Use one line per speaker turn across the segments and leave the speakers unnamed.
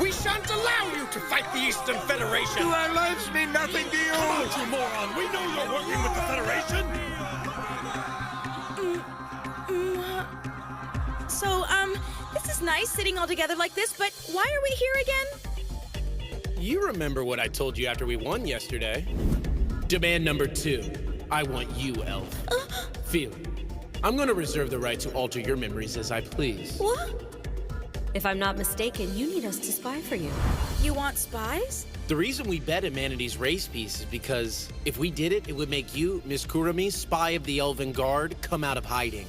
We shan't allow you to fight the Eastern Federation!
Do our lives mean nothing to you?
Come on, you moron! We know you're working with the Federation!
So, this is nice sitting all together like this, but why are we here again?
You remember what I told you after we won yesterday. Demand number 2. I want you, Elf. Feel. I'm going to reserve the right to alter your memories as I please.
What?
If I'm not mistaken, you need us to spy for you.
You want spies?
The reason we bet Humanity's race piece is because if we did it, it would make you, Miss Kurumi, spy of the Elven Guard, come out of hiding.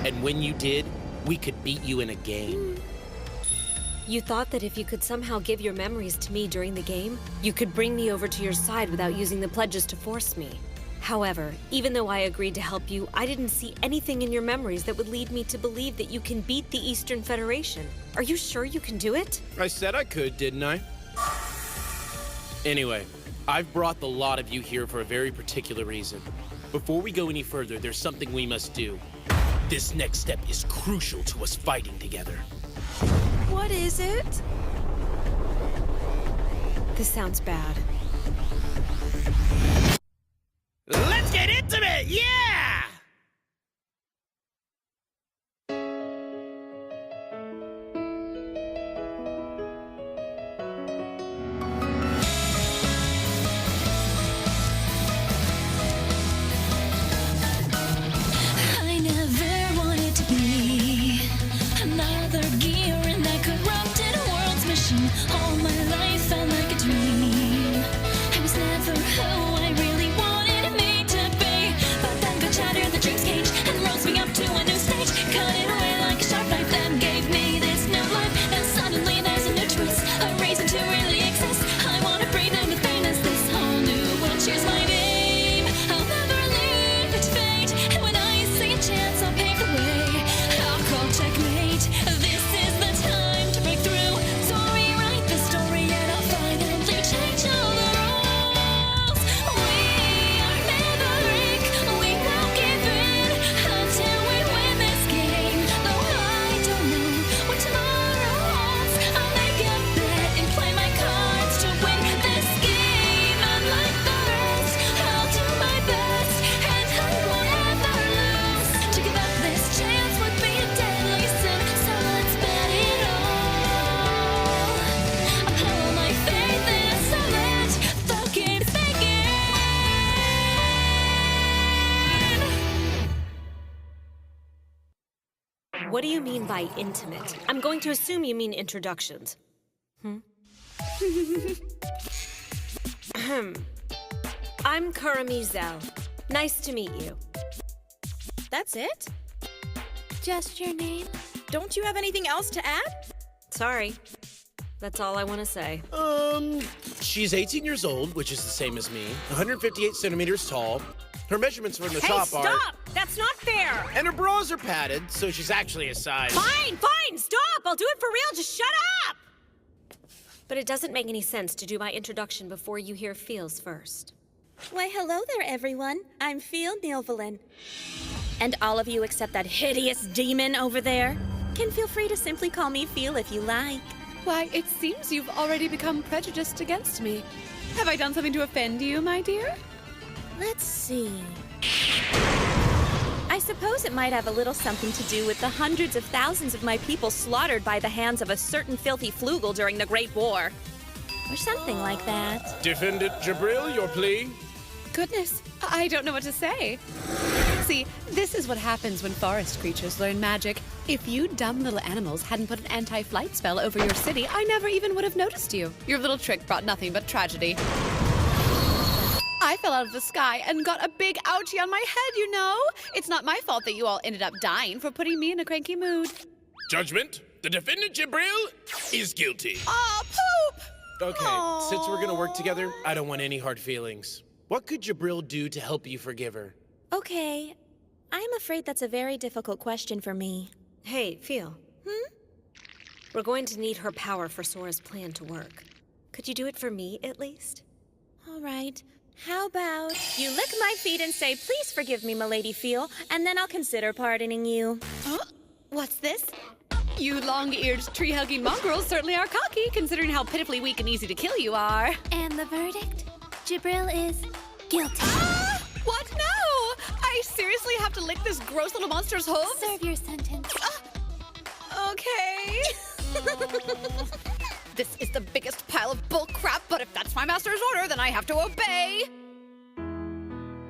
And when you did, we could beat you in a game.
You thought that if you could somehow give your memories to me during the game, you could bring me over to your side without using the pledges to force me. However, even though I agreed to help you, I didn't see anything in your memories that would lead me to believe that you can beat the Eastern Federation. Are you sure you can do it?
I said I could, didn't I? Anyway, I've brought the lot of you here for a very particular reason. Before we go any further, there's something we must do. This next step is crucial to us fighting together.
What is it?
This sounds bad.
Let's get intimate, yeah!
I never wanted to be another gear in that corrupted world's machine. All my life felt like a dream. I was never who I really wanted me to be. But then God shattered the dream's cage and rose me up to a new stage. Cut it away like a sharp knife, then gave me this new life. Now suddenly there's a new twist, a reason to really exist. I wanna breathe in with fairness. This whole new world cheers my name. I'll never leave it to fate. And when I see a chance, I'll pave the way. I'll call checkmate. This is the time to break through. So I'll rewrite the story and I'll finally change all the rules. We are Maverick. We won't give in until we win this game. Though I don't know what tomorrow holds, I'll make a bet and play my cards to win this game. Unlike the rest, I'll do my best and I won't ever lose. To give up this chance would be a deadly sin, so let's bet it all. I'll put all my faith in it, so let the games begin.
What do you mean by intimate? I'm going to assume you mean introductions. I'm Kurumi Zell. Nice to meet you.
That's it?
Just your name?
Don't you have anything else to add?
Sorry. That's all I want to say.
She's 18 years old, which is the same as me, 158 centimeters tall. Her measurements from the
Hey,
top
stop!
are...
That's not fair!
And her bras are padded, so she's actually a size...
Fine, stop! I'll do it for real, just shut up! But it doesn't make any sense to do my introduction before you hear Feels first.
Why, hello there, everyone. I'm Feel Nilvelin. And all of you except that hideous demon over there can feel free to simply call me Feel if you like.
Why, it seems you've already become prejudiced against me. Have I done something to offend you, my dear?
Let's see. I suppose it might have a little something to do with the hundreds of thousands of my people slaughtered by the hands of a certain filthy flugel during the Great War. Or something like that.
Defendant Jabril, your plea?
Goodness, I don't know what to say. See, this is what happens when forest creatures learn magic. If you dumb little animals hadn't put an anti-flight spell over your city, I never even would have noticed you. Your little trick brought nothing but tragedy. I fell out of the sky and got a big ouchie on my head, you know? It's not my fault that you all ended up dying for putting me in a cranky mood.
Judgment. The defendant Jabril is guilty.
Aw, poop!
Okay, since we're gonna work together, I don't want any hard feelings. What could Jabril do to help you forgive her?
Okay, I'm afraid that's a very difficult question for me.
Hey, Feel. We're going to need her power for Sora's plan to work. Could you do it for me, at least?
All right. How about you lick my feet and say, "Please forgive me, milady Feel," and then I'll consider pardoning you.
Huh? What's this? You long-eared, tree-hugging mongrels certainly are cocky, considering how pitifully weak and easy to kill you are.
And the verdict? Jabril is guilty.
Ah! What? No! I seriously have to lick this gross little monster's hooves?
Serve your sentence.
Okay. This is the biggest pile of bull crap, but if that's my master's order, then I have to obey.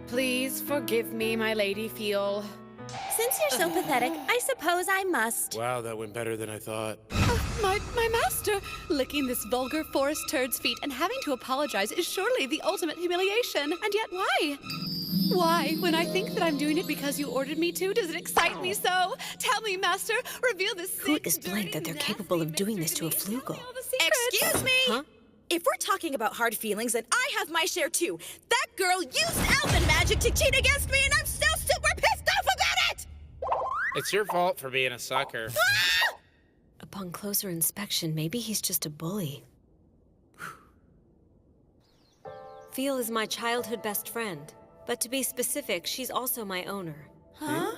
Please forgive me, my lady Feel.
Since you're so pathetic, I suppose I must.
Wow, that went better than I thought.
My master! Licking this vulgar forest turd's feet and having to apologize is surely the ultimate humiliation. And yet why? Why, when I think that I'm doing it because you ordered me to, does it excite me so? Tell me, master, reveal this
Who
sick,
is blind
dirty,
that they're
nasty
capable of doing this
mystery
to a
me. Tell me
flugel?
all the secrets.
Excuse me?
Huh?
If we're talking about hard feelings, then I have my share too. That girl used elven magic to cheat against me, and I'm still super pissed off about it!
It's your fault for being a sucker.
Ah!
Upon closer inspection, maybe he's just a bully. Feel is my childhood best friend. But to be specific, she's also my owner.
Huh?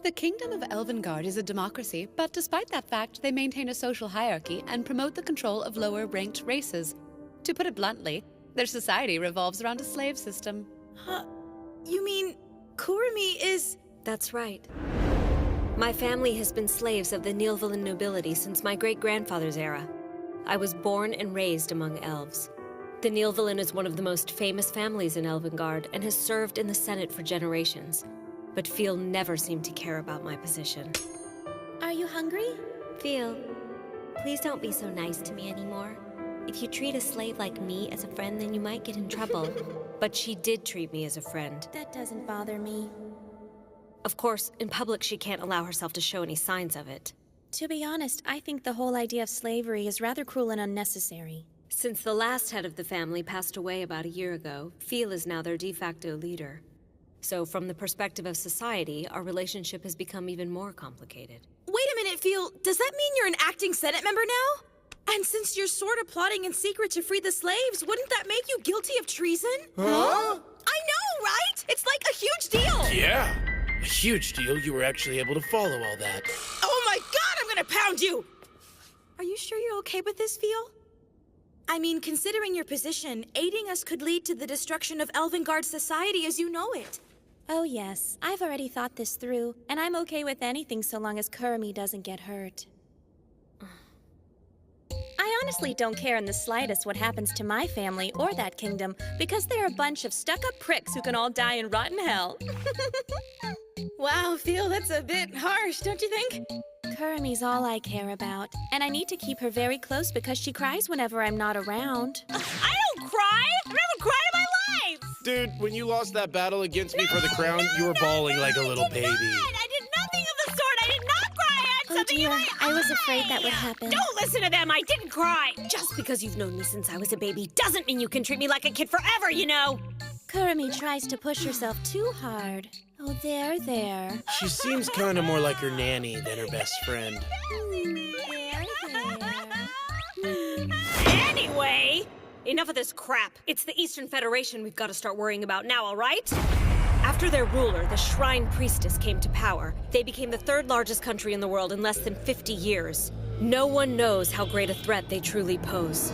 The Kingdom of Elvengard is a democracy, but despite that fact, they maintain a social hierarchy and promote the control of lower-ranked races. To put it bluntly, their society revolves around a slave system.
Huh? You mean Kurumi is...
That's right. My family has been slaves of the Nilvalan nobility since my great-grandfather's era. I was born and raised among elves. The Nilvalan is one of the most famous families in Elvengard and has served in the Senate for generations. But Feel never seemed to care about my position.
Are you hungry?
Feel, please don't be so nice to me anymore. If you treat a slave like me as a friend, then you might get in trouble. But she did treat me as a friend.
That doesn't bother me.
Of course, in public she can't allow herself to show any signs of it.
To be honest, I think the whole idea of slavery is rather cruel and unnecessary.
Since the last head of the family passed away about a year ago, Feel is now their de facto leader. So from the perspective of society, our relationship has become even more complicated.
Wait a minute, Feel. Does that mean you're an acting Senate member now? And since you're sort of plotting in secret to free the slaves, wouldn't that make you guilty of treason?
Huh?
I know, right? It's like a huge deal.
Yeah, a huge deal. You were actually able to follow all that.
Oh my god, I'm gonna pound you! Are you sure you're okay with this, Feel? I mean, considering your position, aiding us could lead to the destruction of Elvengard society as you know it.
Oh yes, I've already thought this through, and I'm okay with anything so long as Kurumi doesn't get hurt. I honestly don't care in the slightest what happens to my family or that kingdom, because they're a bunch of stuck-up pricks who can all die in rotten hell.
Wow, Feel, that's a bit harsh, don't you think?
Kurumi's all I care about, and I need to keep her very close because she cries whenever I'm not around.
I don't cry! I've never cried in my life!
Dude, when you lost that battle against me for the crown, you were bawling like a little baby.
I did nothing of the sort! I did not cry! I had
Oh
something in
dear,
my
I was
eye.
afraid that would happen.
Don't listen to them! I didn't cry!
Just because you've known me since I was a baby doesn't mean you can treat me like a kid forever, you know!
Kurumi tries to push herself too hard. Oh, there.
She seems kind of more like her nanny than her best friend.
There.
Anyway, enough of this crap. It's the Eastern Federation we've got to start worrying about now, all right? After their ruler, the Shrine Priestess, came to power, they became the third largest country in the world in less than 50 years. No one knows how great a threat they truly pose.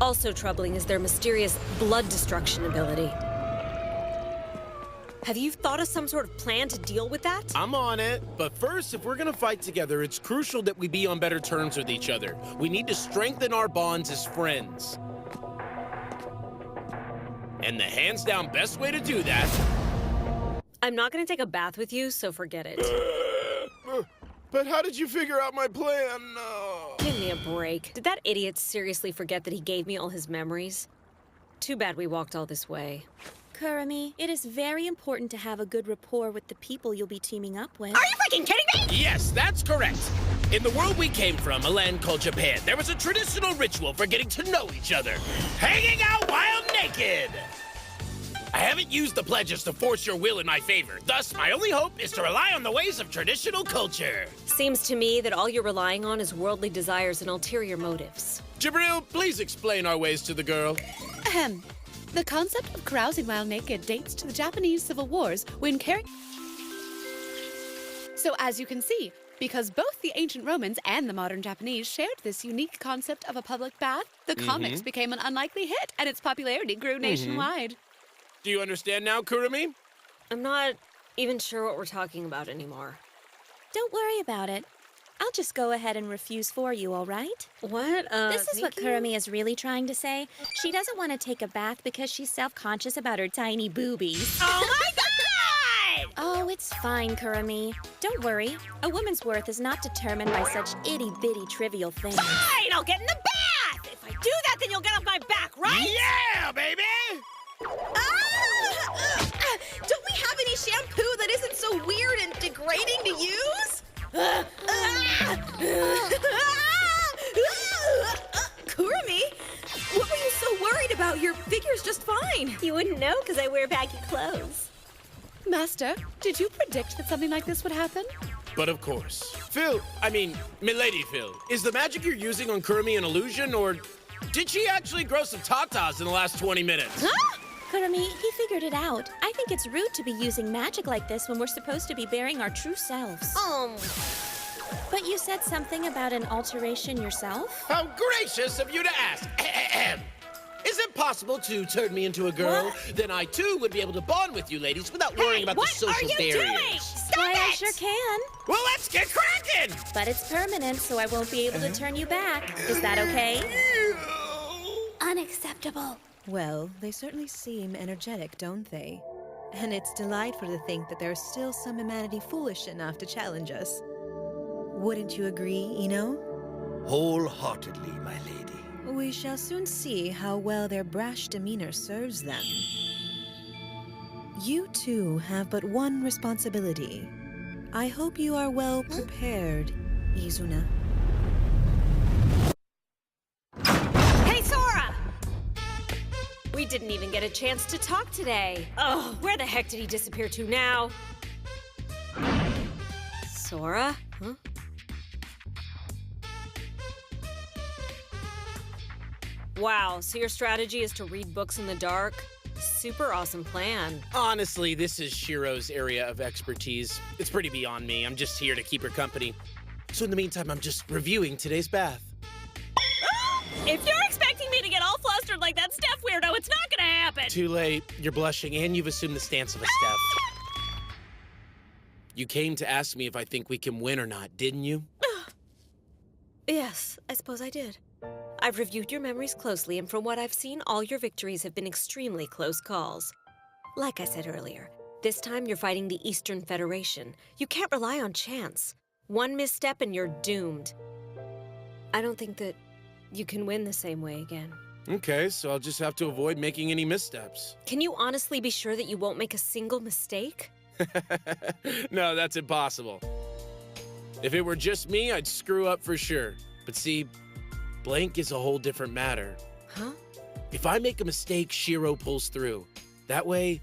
Also troubling is their mysterious blood destruction ability. Have you thought of some sort of plan to deal with that?
I'm on it. But first, if we're gonna fight together, it's crucial that we be on better terms with each other. We need to strengthen our bonds as friends. And the hands-down best way to do that...
I'm not gonna take a bath with you, so forget it.
But how did you figure out my plan?
Give me a break. Did that idiot seriously forget that he gave me all his memories? Too bad we walked all this way.
Kurumi, it is very important to have a good rapport with the people you'll be teaming up with.
Are you freaking kidding me?
Yes, that's correct. In the world we came from, a land called Japan, there was a traditional ritual for getting to know each other. Hanging out while naked! I haven't used the pledges to force your will in my favor. Thus, my only hope is to rely on the ways of traditional culture.
Seems to me that all you're relying on is worldly desires and ulterior motives.
Jabril, please explain our ways to the girl.
Ahem. The concept of carousing while naked dates to the Japanese Civil Wars when So as you can see, Because both the ancient Romans and the modern Japanese shared this unique concept of a public bath, the comics became an unlikely hit, and its popularity grew nationwide.
Do you understand now, Kurumi?
I'm not even sure what we're talking about anymore.
Don't worry about it. I'll just go ahead and refuse for you, all right?
What?
This is what
thank you?
Kurumi is really trying to say. She doesn't want to take a bath because she's self-conscious about her tiny boobies.
Oh my god!
Oh, it's fine, Kurumi. Don't worry. A woman's worth is not determined by such itty-bitty trivial things.
Fine, I'll get in the bath! If I do that, then you'll get off my back, right?
Yeah, baby!
Don't we have any shampoo that isn't so weird and degrading to use? Kurumi, what were you so worried about? Your figure's just fine.
You wouldn't know because I wear baggy clothes.
Master, did you predict that something like this would happen?
But of course. Phil, Milady Phil, is the magic you're using on Kurumi an illusion, or did she actually grow some tatas in the last 20 minutes?
Huh?
Kurumi, he figured it out. I think it's rude to be using magic like this when we're supposed to be bearing our true selves. But you said something about an alteration yourself?
How gracious of you to ask. Is it possible to turn me into a girl? Then I too would be able to bond with you ladies without worrying about the social barriers.
Why, I sure can.
Well, let's get cracking!
But it's permanent, so I won't be able to turn you back. Is that okay? Unacceptable.
Well, they certainly seem energetic, don't they? And it's delightful to think that there's still some humanity foolish enough to challenge us. Wouldn't you agree, Ino?
Wholeheartedly, my lady.
We shall soon see how well their brash demeanor serves them. You two have but one responsibility. I hope you are well prepared, Izuna.
Hey, Sora! We didn't even get a chance to talk today. Oh, where the heck did he disappear to now? Sora? Huh? Wow, so your strategy is to read books in the dark? Super awesome plan.
Honestly, this is Shiro's area of expertise. It's pretty beyond me. I'm just here to keep her company. So in the meantime, I'm just reviewing today's bath.
If you're expecting me to get all flustered like that Steph weirdo, it's not gonna happen!
Too late. You're blushing, and you've assumed the stance of a Steph. You came to ask me if I think we can win or not, didn't you?
Yes, I suppose I did. I've reviewed your memories closely, and from what I've seen, all your victories have been extremely close calls. Like I said earlier, this time you're fighting the Eastern Federation. You can't rely on chance. One misstep and you're doomed. I don't think that you can win the same way again.
Okay, so I'll just have to avoid making any missteps.
Can you honestly be sure that you won't make a single mistake?
No, that's impossible. If it were just me, I'd screw up for sure. But see, blank is a whole different matter.
Huh?
If I make a mistake, Shiro pulls through. That way,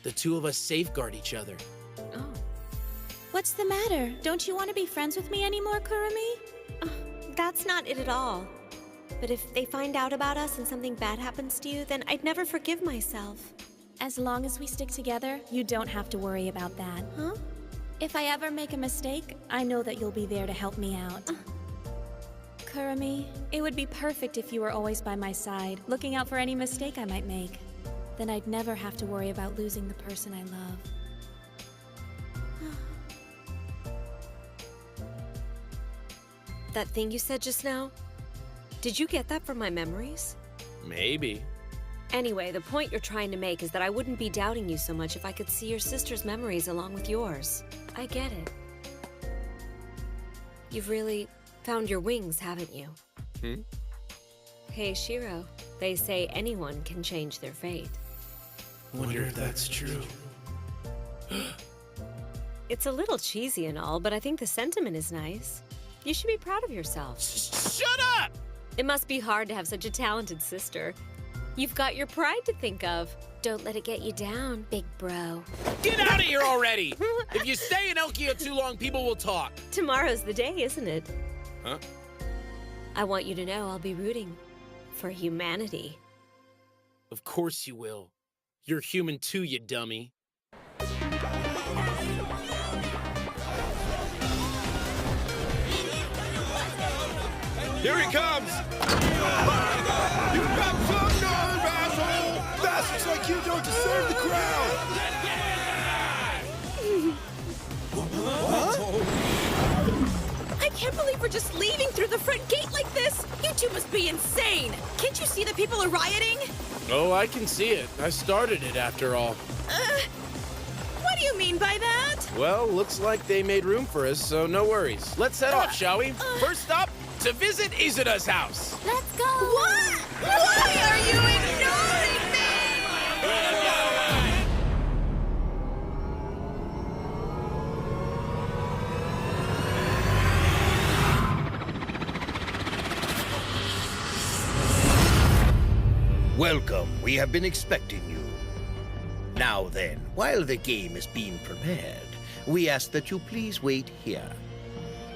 the two of us safeguard each other.
Oh.
What's the matter? Don't you want to be friends with me anymore, Kurumi?
That's not it at all. But if they find out about us and something bad happens to you, then I'd never forgive myself.
As long as we stick together, you don't have to worry about that.
Huh?
If I ever make a mistake, I know that you'll be there to help me out. Kurumi, it would be perfect if you were always by my side, looking out for any mistake I might make. Then I'd never have to worry about losing the person I love.
That thing you said just now? Did you get that from my memories?
Maybe.
Anyway, the point you're trying to make is that I wouldn't be doubting you so much if I could see your sister's memories along with yours. I get it. You've really found your wings, haven't you? Hey, Shiro. They say anyone can change their fate.
Wonder if that's true.
It's a little cheesy and all, but I think the sentiment is nice. You should be proud of yourself.
Shut up!
It must be hard to have such a talented sister. You've got your pride to think of. Don't let it get you down, big bro.
Get out of here already! If you stay in Elkia too long, people will talk.
Tomorrow's the day, isn't it?
Huh?
I want you to know I'll be rooting for humanity.
Of course you will. You're human too, you dummy.
Here he comes! You got some nerve, asshole! Bastards like you don't deserve the crown!
I can't believe we're just leaving through the front gate like this! You two must be insane! Can't you see that people are rioting?
Oh, I can see it. I started it after all.
What do you mean by that?
Well, looks like they made room for us, so no worries. Let's head off, shall we? First stop, to visit Izuna's house.
Let's go!
What? Why are you ignoring me?
Welcome. We have been expecting you. Now then, while the game is being prepared, we ask that you please wait here.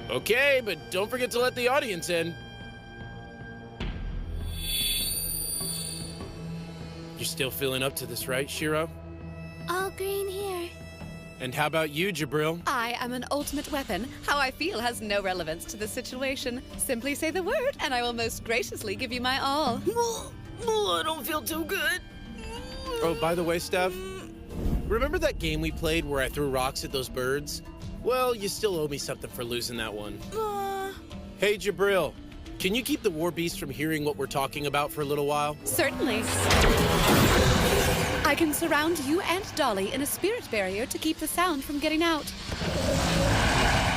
Okay, but don't forget to let the audience in. You're still feeling up to this, right, Shiro?
All green here.
And how about you, Jabril?
I am an ultimate weapon. How I feel has no relevance to the situation. Simply say the word, and I will most graciously give you my all.
I don't feel too good.
Oh, by the way, Steph, remember that game we played where I threw rocks at those birds? Well, you still owe me something for losing that one. Hey, Jabril, can you keep the War Beast from hearing what we're talking about for a little while?
Certainly. I can surround you and Dolly in a spirit barrier to keep the sound from getting out.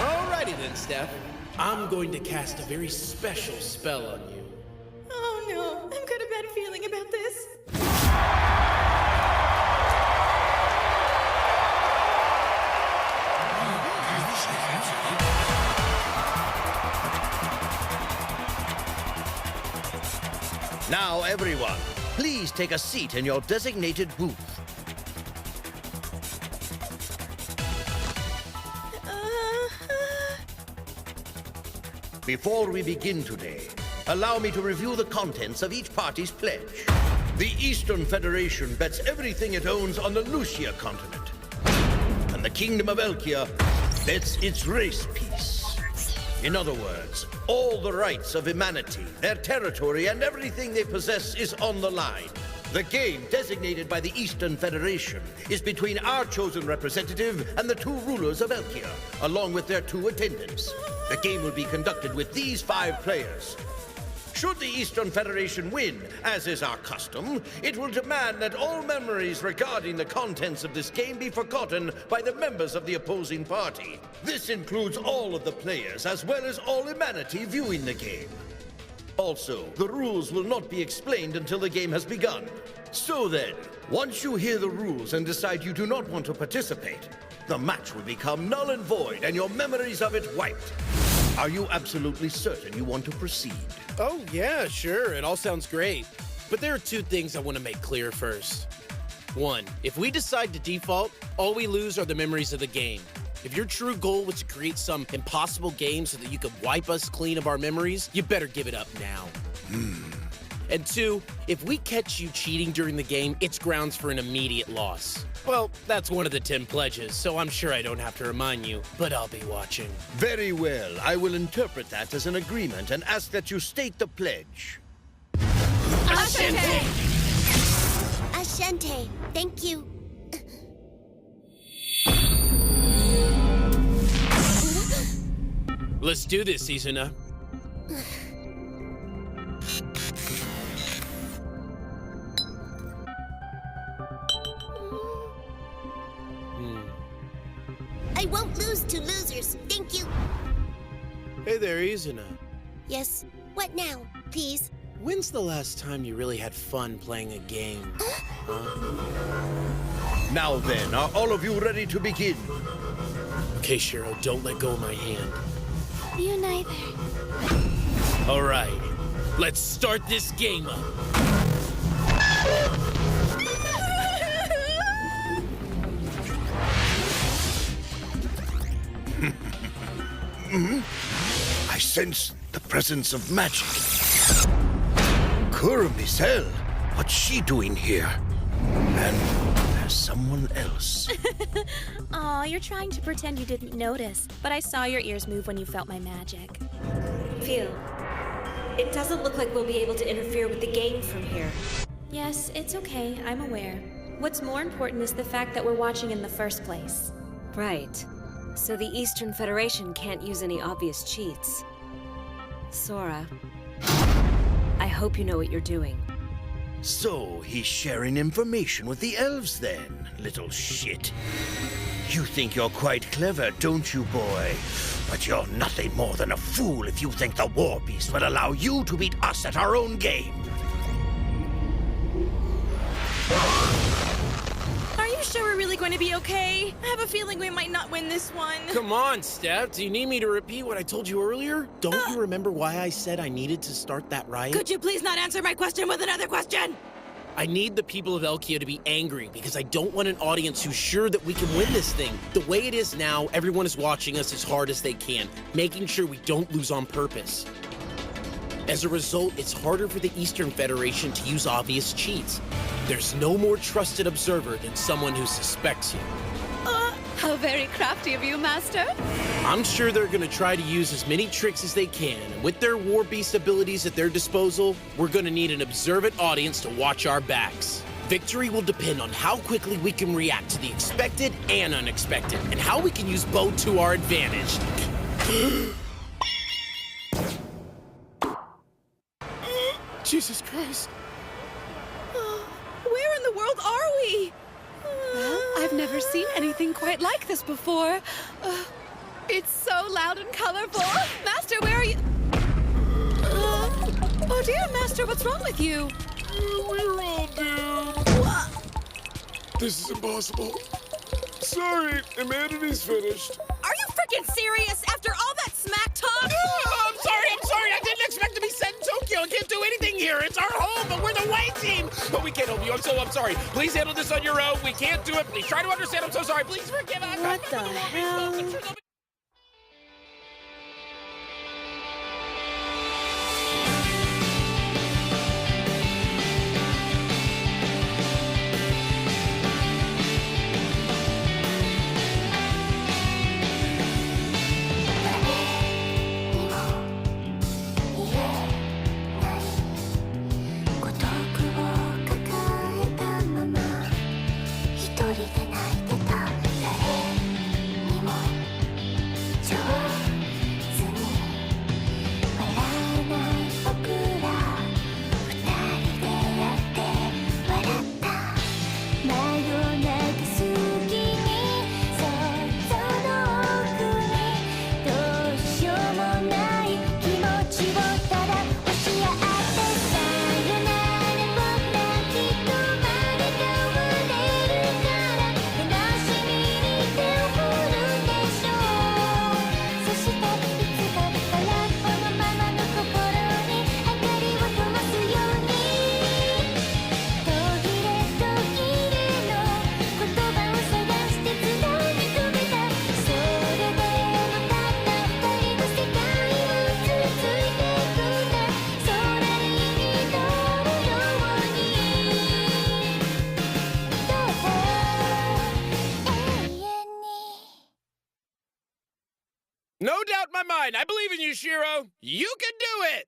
Alrighty then, Steph. I'm going to cast a very special spell on you.
Oh no, I've got a bad feeling about this.
Now, everyone, please take a seat in your designated booth. Before we begin today, allow me to review the contents of each party's pledge. The Eastern Federation bets everything it owns on the Lucia continent. And the Kingdom of Elkia bets its race peace. In other words, all the rights of humanity, their territory, and everything they possess is on the line. The game, designated by the Eastern Federation, is between our chosen representative and the two rulers of Elkia, along with their two attendants. The game will be conducted with these 5 players. Should the Eastern Federation win, as is our custom, it will demand that all memories regarding the contents of this game be forgotten by the members of the opposing party. This includes all of the players, as well as all humanity viewing the game. Also, the rules will not be explained until the game has begun. So then, once you hear the rules and decide you do not want to participate, the match will become null and void and your memories of it wiped. Are you absolutely certain you want to proceed?
Oh, yeah, sure. It all sounds great. But there are 2 things I want to make clear first. 1, if we decide to default, all we lose are the memories of the game. If your true goal was to create some impossible game so that you could wipe us clean of our memories, you better give it up now. And 2, if we catch you cheating during the game, it's grounds for an immediate loss. Well, that's one of the 10 pledges, so I'm sure I don't have to remind you, but I'll be watching.
Very well. I will interpret that as an agreement and ask that you state the pledge.
Ashente! Ashente, thank you.
Let's do this, Izuna.
I won't lose to losers, thank you.
Hey there, Izuna.
Yes, what now, please?
When's the last time you really had fun playing a game?
Now then, are all of you ready to begin?
Okay, Shiro, don't let go of my hand.
You neither.
All right, let's start this game up.
I sense the presence of magic. Kuramisel, what's she doing here? And there's someone else.
Aw, you're trying to pretend you didn't notice, but I saw your ears move when you felt my magic. Feel.
It doesn't look like we'll be able to interfere with the game from here.
Yes, it's okay. I'm aware. What's more important is the fact that we're watching in the first place.
Right. So the Eastern Federation can't use any obvious cheats. Sora, I hope you know what you're doing.
So, he's sharing information with the elves then, little shit. You think you're quite clever, don't you, boy? But you're nothing more than a fool if you think the War Beast would allow you to beat us at our own game.
Are you sure we're really going to be okay? I have a feeling we might not win this one.
Come on, Steph. Do you need me to repeat what I told you earlier? Don't you remember why I said I needed to start that riot?
Could you please not answer my question with another question?
I need the people of Elkia to be angry because I don't want an audience who's sure that we can win this thing. The way it is now, everyone is watching us as hard as they can, making sure we don't lose on purpose. As a result, it's harder for the Eastern Federation to use obvious cheats. There's no more trusted observer than someone who suspects you.
How very crafty of you, Master.
I'm sure they're gonna try to use as many tricks as they can, and with their War Beast abilities at their disposal, we're gonna need an observant audience to watch our backs. Victory will depend on how quickly we can react to the expected and unexpected, and how we can use both to our advantage. Jesus Christ.
Where in the world are we?
Well, I've never seen anything quite like this before. It's so loud and colorful. Master, where are you? Oh dear, Master, what's wrong with you?
We're all doomed. This is impossible. Sorry, Humanity's finished.
Are you freaking serious after all that smack talk?
I'm sorry. I didn't expect to be sent in Tokyo. I can't do anything here. It's our home, but we're the away team. But we can't help you. I'm sorry. Please handle this on your own. We can't do it. Please try to understand. I'm so sorry. Please forgive us.
What the hell?
No doubt in my mind. I believe in you, Shiro. You can do it.